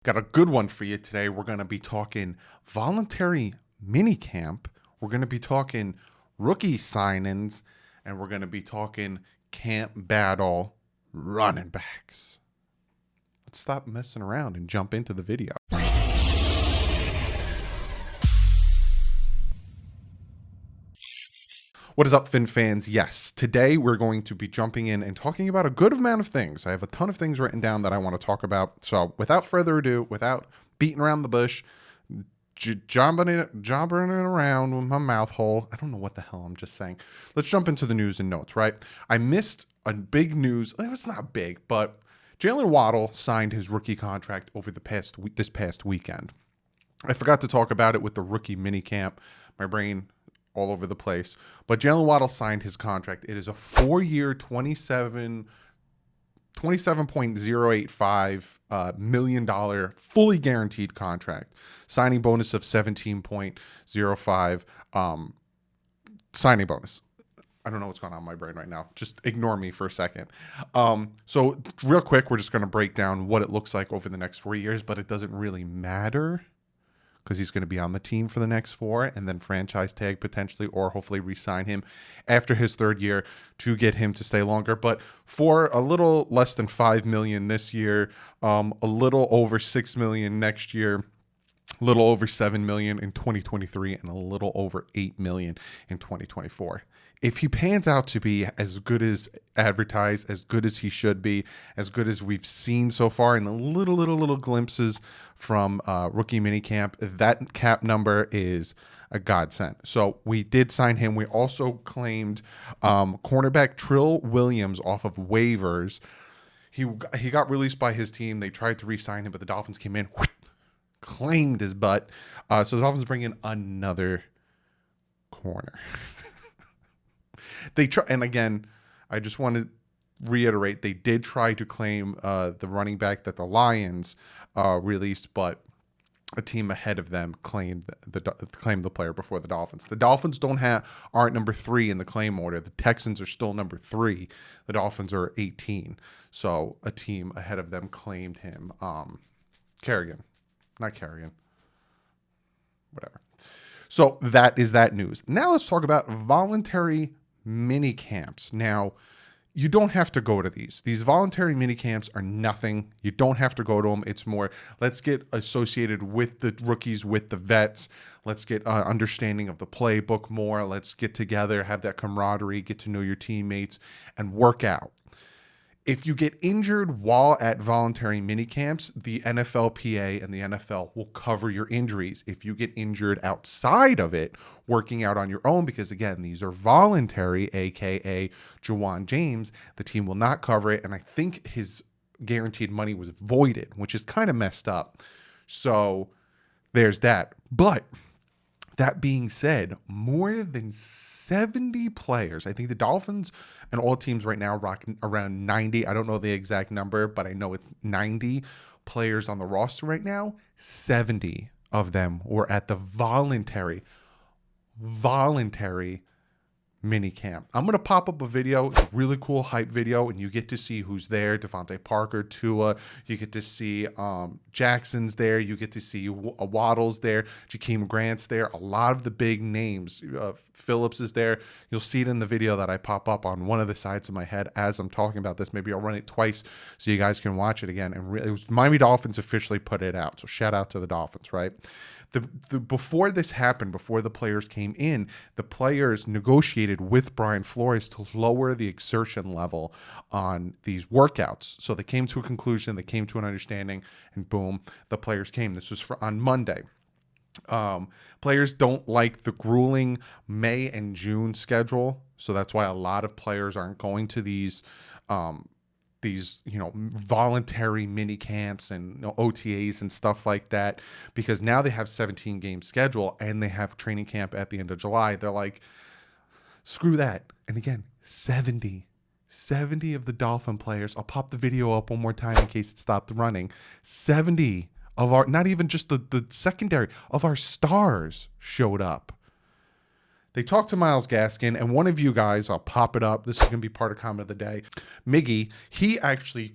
Got a good one for you today. We're going to be talking voluntary mini camp. We're going to be talking rookie signings, and we're going to be talking camp battle running backs. Let's stop messing around and jump into the video. What is up, Fin fans? Yes, today we're going to be jumping in and talking about a good amount of things. I have a ton of things written down that I want to talk about. So without further ado, without beating around the bush, jobbing around with my mouth hole. I don't know what the hell I'm just saying. Let's jump into the news and notes, right? I missed a big news. It's not big, but Jalen Waddle signed his rookie contract over this past weekend. I forgot to talk about it with the rookie mini camp. My brain all over the place. But Jalen Waddle signed his contract. It is a 4-year, $27.085 million fully guaranteed contract. Signing bonus of 17.05 signing bonus. I don't know what's going on in my brain right now. Just ignore me for a second. So real quick, we're just going to break down what it looks like over the next 4 years, but it doesn't really matter because he's going to be on the team for the next 4 and then franchise tag potentially, or hopefully re-sign him after his 3rd year to get him to stay longer. But for a little less than $5 million this year, a little over $6 million next year, a little over $7 million in 2023, and a little over $8 million in 2024. If he pans out to be as good as advertised, as good as he should be, as good as we've seen so far in the little glimpses from rookie minicamp, that cap number is a godsend. So we did sign him. We also claimed cornerback Trill Williams off of waivers. He got released by his team. They tried to re-sign him, but the Dolphins came in, claimed his butt. So the Dolphins bring in another corner. They try, and again, I just want to reiterate, they did try to claim the running back that the Lions released, but a team ahead of them claimed the player before the Dolphins. The Dolphins aren't number 3 in the claim order. The Texans are still number 3. The Dolphins are 18. So a team ahead of them claimed him. Whatever. So that is that news. Now let's talk about voluntary mini camps. Now, you don't have to go to these. These voluntary mini camps are nothing. You don't have to go to them. It's more, let's get associated with the rookies, with the vets. Let's get understanding of the playbook more. Let's get together, have that camaraderie, get to know your teammates, and work out. If you get injured while at voluntary mini camps, the NFLPA and the NFL will cover your injuries. If you get injured outside of it, working out on your own, because again, these are voluntary, aka Jawan James, the team will not cover it. And I think his guaranteed money was voided, which is kind of messed up. So there's that. But that being said, more than 70 players, I think the Dolphins and all teams right now rocking around 90. I don't know the exact number, but I know it's 90 players on the roster right now. 70 of them were at the voluntary mini camp. I'm going to pop up a video, a really cool hype video, and you get to see who's there. Devontae Parker, Tua, you get to see Jackson's there, you get to see Waddle's there, Jakeem Grant's there, a lot of the big names. Phillips is there. You'll see it in the video that I pop up on one of the sides of my head as I'm talking about this. Maybe I'll run it twice so you guys can watch it again. And it was Miami Dolphins officially put it out. So shout out to the Dolphins, right? Before this happened, before the players came in, the players negotiated with Brian Flores to lower the exertion level on these workouts. So they came to a conclusion, they came to an understanding, and boom, the players came. This was on Monday. Players don't like the grueling May and June schedule, so that's why a lot of players aren't going to these voluntary mini camps and OTAs and stuff like that, because now they have 17 game schedule and they have training camp at the end of July. They're like, screw that. And again, 70 of the Dolphin players, I'll pop the video up one more time in case it stopped running. 70 of our, not even just the secondary, of our stars showed up. They talked to Myles Gaskin, and one of you guys, I'll pop it up. This is going to be part of comment of the day. Miggy, he actually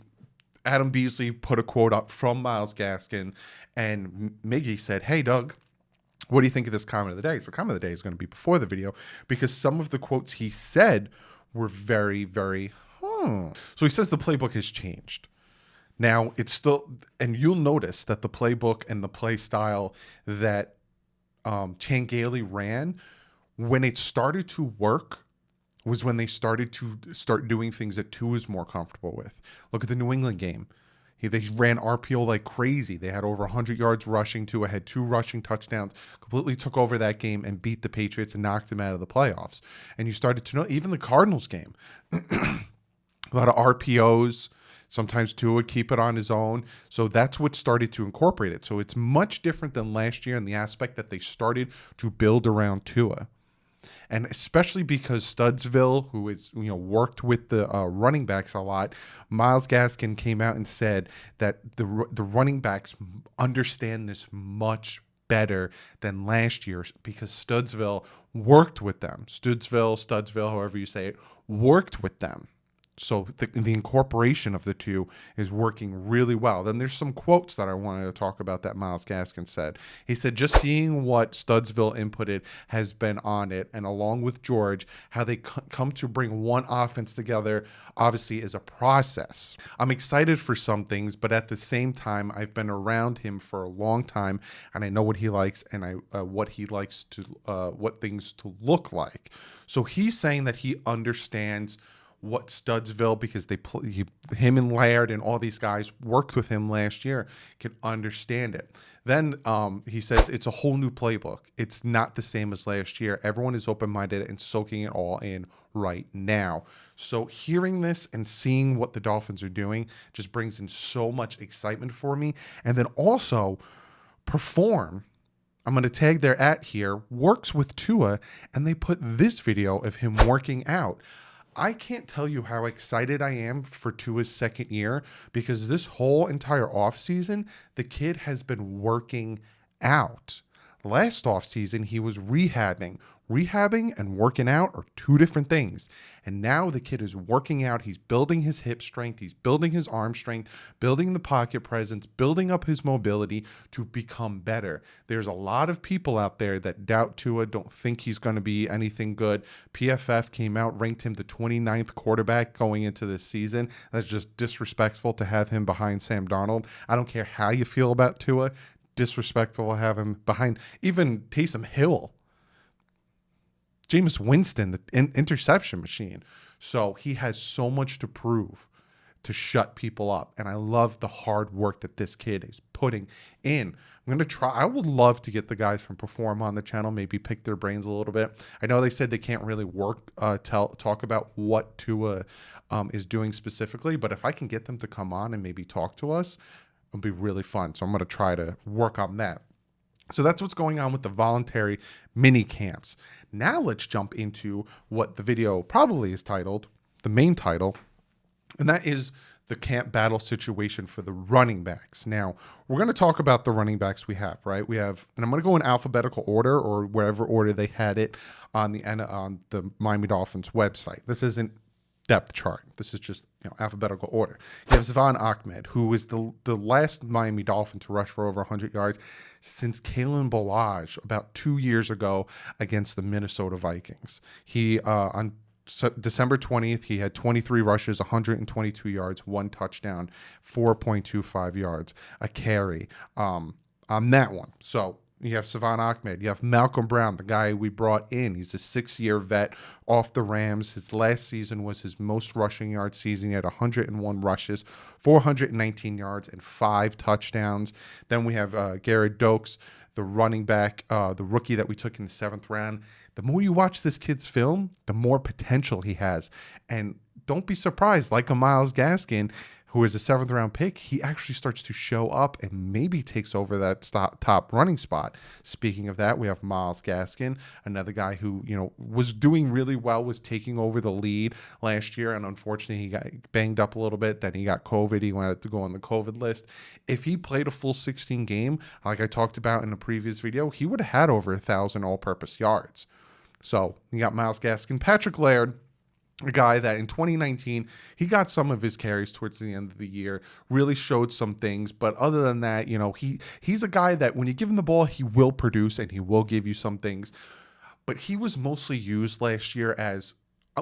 Adam Beasley put a quote up from Myles Gaskin, and Miggy said, "Hey, Doug, what do you think of this comment of the day?" So comment of the day is going to be before the video, because some of the quotes he said were very, very, So he says the playbook has changed. Now, it's still, and you'll notice that the playbook and the play style that Chan Gailey ran, when it started to work, was when they started to doing things that Tua is more comfortable with. Look at the New England game. They ran RPO like crazy. They had over 100 yards rushing. Tua had 2 rushing touchdowns, completely took over that game and beat the Patriots and knocked them out of the playoffs. And you started to know, even the Cardinals game, a lot of RPOs. Sometimes Tua would keep it on his own. So that's what started to incorporate it. So it's much different than last year in the aspect that they started to build around Tua. And especially because Studsville, who is, worked with the running backs a lot, Myles Gaskin came out and said that the running backs understand this much better than last year because Studsville worked with them. Studsville, however you say it, worked with them. So the incorporation of the two is working really well. Then there's some quotes that I wanted to talk about that Myles Gaskin said. He said, just seeing what Studsville inputted has been on it, and along with George, how they come to bring one offense together, obviously, is a process. I'm excited for some things, but at the same time, I've been around him for a long time, and I know what he likes and what he likes to, what things to look like. So he's saying that he understands what Studsville, because him and Laird and all these guys worked with him last year, can understand it. Then he says it's a whole new playbook. It's not the same as last year. Everyone is open-minded and soaking it all in right now. So hearing this and seeing what the Dolphins are doing just brings in so much excitement for me. And then also Perform, I'm going to tag their @ here, works with Tua, and they put this video of him working out. I can't tell you how excited I am for Tua's second year, because this whole entire offseason, the kid has been working out. Last offseason, he was rehabbing. Rehabbing and working out are 2 different things. And now the kid is working out. He's building his hip strength. He's building his arm strength, building the pocket presence, building up his mobility to become better. There's a lot of people out there that doubt Tua, don't think he's going to be anything good. PFF came out, ranked him the 29th quarterback going into this season. That's just disrespectful to have him behind Sam Darnold. I don't care how you feel about Tua. Disrespectful to have him behind even Taysom Hill. Jameis Winston, the interception machine. So he has so much to prove to shut people up. And I love the hard work that this kid is putting in. I'm going to try. I would love to get the guys from Perform on the channel, maybe pick their brains a little bit. I know they said they can't really talk about what Tua is doing specifically, but if I can get them to come on and maybe talk to us, it'll be really fun. So I'm going to try to work on that. So that's what's going on with the voluntary mini camps. Now let's jump into what the video probably is titled, the main title, and that is the camp battle situation for the running backs. Now, we're going to talk about the running backs we have, right? We have, and I'm going to go in alphabetical order or wherever order they had it on the Miami Dolphins website. This isn't depth chart. This is just alphabetical order. You have Savon Ahmed, who is the last Miami Dolphin to rush for over 100 yards since Kalen Ballage about 2 years ago against the Minnesota Vikings. He on December 20th, he had 23 rushes, 122 yards, 1 touchdown, 4.25 yards, a carry on that one. So you have Savon Ahmed. You have Malcolm Brown, the guy we brought in. He's a 6-year vet off the Rams. His last season was his most rushing yard season. He had 101 rushes, 419 yards, and 5 touchdowns. Then we have Garrett Dokes, the running back, the rookie that we took in the 7th round. The more you watch this kid's film, the more potential he has. And don't be surprised, like a Myles Gaskin, who is a 7th round pick, he actually starts to show up and maybe takes over that top running spot. Speaking of that, we have Myles Gaskin, another guy who, was doing really well, was taking over the lead last year. And unfortunately, he got banged up a little bit. Then he got COVID. He wanted to go on the COVID list. If he played a full 16 game, like I talked about in a previous video, he would have had over 1,000 all-purpose yards. So you got Myles Gaskin. Patrick Laird, A guy that in 2019, he got some of his carries towards the end of the year, really showed some things. But other than that, he's a guy that when you give him the ball, he will produce and he will give you some things. But he was mostly used last year as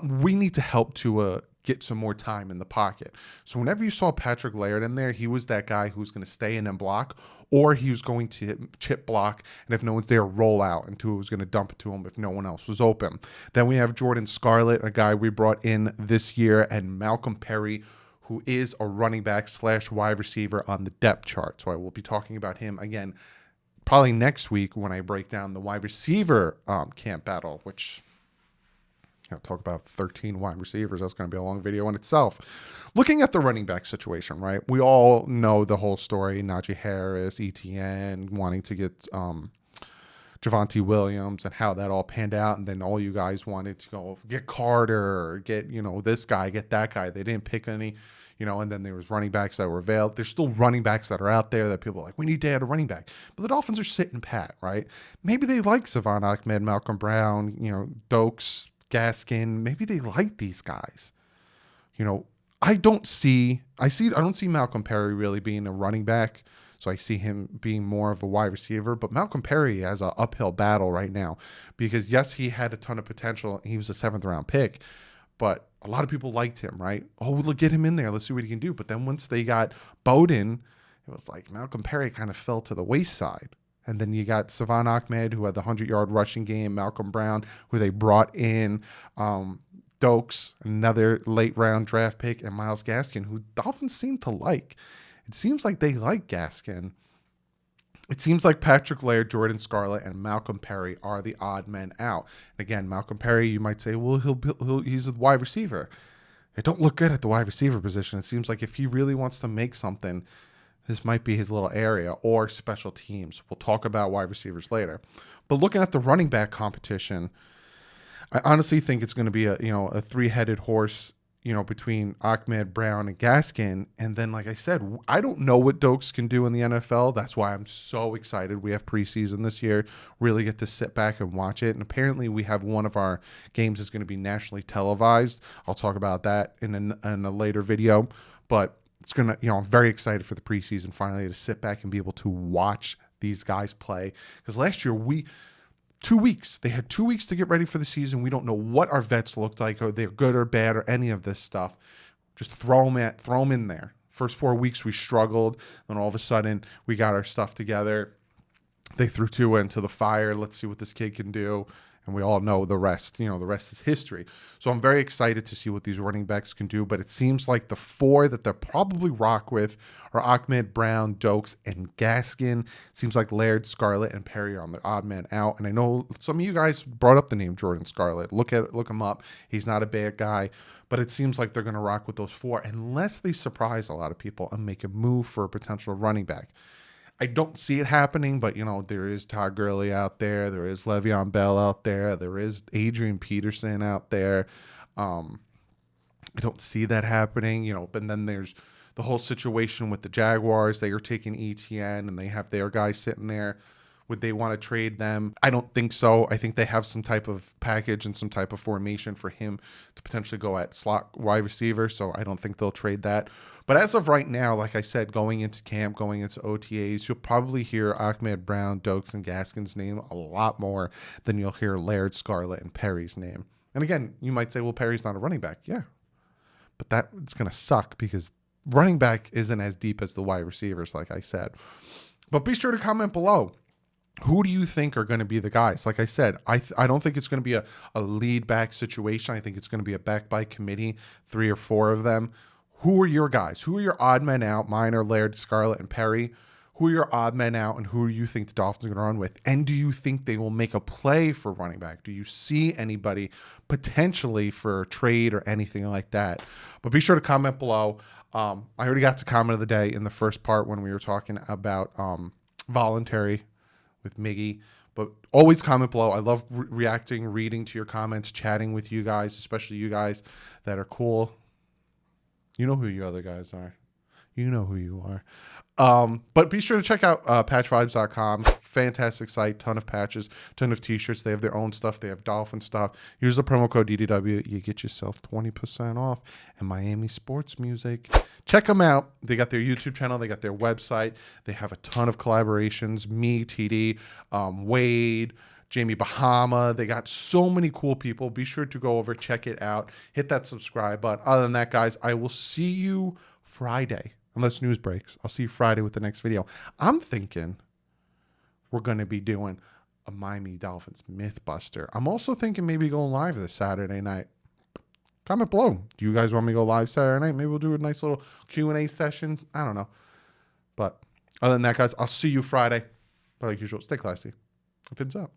we need to help Tua get some more time in the pocket. So whenever you saw Patrick Laird in there, he was that guy who's going to stay in and block, or he was going to chip block, and if no one's there, roll out, and Tua was going to dump it to him if no one else was open. Then we have Jordan Scarlett, a guy we brought in this year, and Malcolm Perry, who is a running back / wide receiver on the depth chart. So I will be talking about him again probably next week when I break down the wide receiver camp battle, which talk about 13 wide receivers. That's going to be a long video in itself. Looking at the running back situation, right? We all know the whole story. Najee Harris, ETN, wanting to get Javonte Williams and how that all panned out. And then all you guys wanted to go get Carter or get, this guy, get that guy. They didn't pick any, and then there was running backs that were available. There's still running backs that are out there that people are like, we need to add a running back. But the Dolphins are sitting pat, right? Maybe they like Savon Ahmed, Malcolm Brown, Dokes, Gaskin. Maybe they like these guys. I don't see Malcolm Perry really being a running back. So I see him being more of a wide receiver. But Malcolm Perry has an uphill battle right now because, yes, he had a ton of potential. He was a 7th round pick, but a lot of people liked him, right? Oh, we'll get him in there. Let's see what he can do. But then once they got Bowden, it was like Malcolm Perry kind of fell to the wayside. And then you got Savon Ahmed, who had the 100-yard rushing game, Malcolm Brown, who they brought in, Dokes, another late-round draft pick, and Myles Gaskin, who Dolphins seem to like. It seems like they like Gaskin. It seems like Patrick Laird, Jordan Scarlett, and Malcolm Perry are the odd men out. And again, Malcolm Perry, you might say, well, he's a wide receiver. It don't look good at the wide receiver position. It seems like if he really wants to make something, this might be his little area, or special teams. We'll talk about wide receivers later. But looking at the running back competition, I honestly think it's going to be a three-headed horse, between Ahmed, Brown, and Gaskin. And then, like I said, I don't know what Dokes can do in the NFL. That's why I'm so excited. We have preseason this year. Really get to sit back and watch it. And apparently we have one of our games is going to be nationally televised. I'll talk about that in a later video. But it's going to, I'm very excited for the preseason finally to sit back and be able to watch these guys play. Because last year, 2 weeks. They had 2 weeks to get ready for the season. We don't know what our vets looked like, or they're good or bad, or any of this stuff. Just throw them in there. First 4 weeks, we struggled. Then all of a sudden, we got our stuff together. They threw Tua into the fire. Let's see what this kid can do. And we all know the rest. The rest is history. So I'm very excited to see what these running backs can do. But it seems like the 4 that they'll probably rock with are Ahmed, Brown, Dokes, and Gaskin. Seems like Laird, Scarlett, and Perry are on the odd man out. And I know some of you guys brought up the name Jordan Scarlett. Look him up. He's not a bad guy. But it seems like they're going to rock with those 4 unless they surprise a lot of people and make a move for a potential running back. I don't see it happening, but, there is Todd Gurley out there. There is Le'Veon Bell out there. There is Adrian Peterson out there. I don't see that happening, but then there's the whole situation with the Jaguars. They are taking ETN and they have their guys sitting there. Would they want to trade them? I don't think so. I think they have some type of package and some type of formation for him to potentially go at slot wide receiver, so I don't think they'll trade that. But as of right now, like I said, going into camp, going into OTAs, you'll probably hear Ahmed, Brown, Dokes, and Gaskin's name a lot more than you'll hear Laird, Scarlett, and Perry's name. And again, you might say, well, Perry's not a running back. Yeah, but it's going to suck because running back isn't as deep as the wide receivers, like I said. But be sure to comment below. Who do you think are going to be the guys? Like I said, I don't think it's going to be a lead back situation. I think it's going to be a back by committee, 3 or 4 of them. Who are your guys? Who are your odd men out? Mine are Laird, Scarlett, and Perry. Who are your odd men out, and who do you think the Dolphins are going to run with? And do you think they will make a play for running back? Do you see anybody potentially for a trade or anything like that? But be sure to comment below. I already got to comment of the day in the first part when we were talking about voluntary with Miggy. But always comment below. I love reacting, reading to your comments, chatting with you guys, especially you guys that are cool. You know who you other guys are. You know who you are. But be sure to check out patchvibes.com. Fantastic site, ton of patches, ton of t-shirts. They have their own stuff. They have Dolphin stuff. Use the promo code DDW. You get yourself 20% off. And Miami sports music. Check them out. They got their YouTube channel. They got their website. They have a ton of collaborations. Me, TD, Wade, Jamie Bahama. They got so many cool people. Be sure to go over, check it out. Hit that subscribe button. Other than that, guys, I will see you Friday. Unless news breaks. I'll see you Friday with the next video. I'm thinking we're going to be doing a Miami Dolphins Mythbuster. I'm also thinking maybe going live this Saturday night. Comment below. Do you guys want me to go live Saturday night? Maybe we'll do a nice little Q&A session. I don't know. But other than that, guys, I'll see you Friday. But like usual, stay classy. Fins up.